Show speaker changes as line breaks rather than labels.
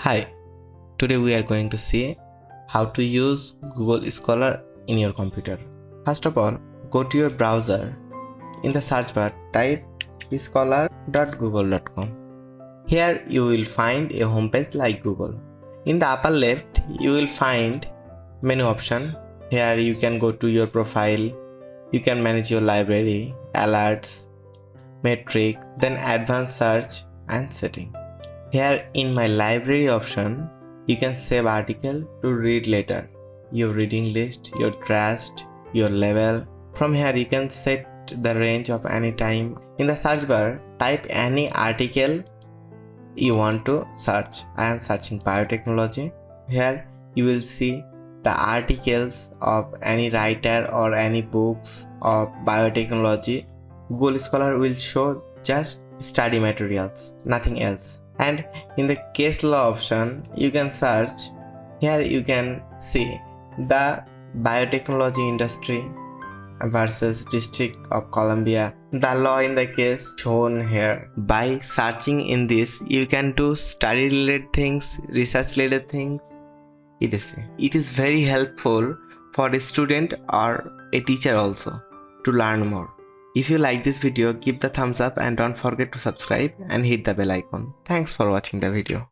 Hi, today we are going to see how to use Google Scholar in your computer. First of all, go to your browser. In the search bar, type scholar.google.com. Here you will find a homepage like Google. In the upper left, you will find menu option. Here you can go to your profile. You can manage your library, alerts, metric, then advanced search and setting. Here in my library option, you can save article to read later, your reading list, your trust, your level. From here you can set the range of any time. In the search bar, type any article you want to search. I am searching biotechnology. Here you will see the articles of any writer or any books of biotechnology. Google Scholar will show just study materials, nothing else. And in the case law option, you can search. Here you can see the biotechnology industry versus District of Columbia. The law in the case shown here. By searching in this, you can do study related things, research related things, etc. It is very helpful for a student or a teacher also to learn more. If you like this video, give the thumbs up and don't forget to subscribe and hit the bell icon. Thanks for watching the video.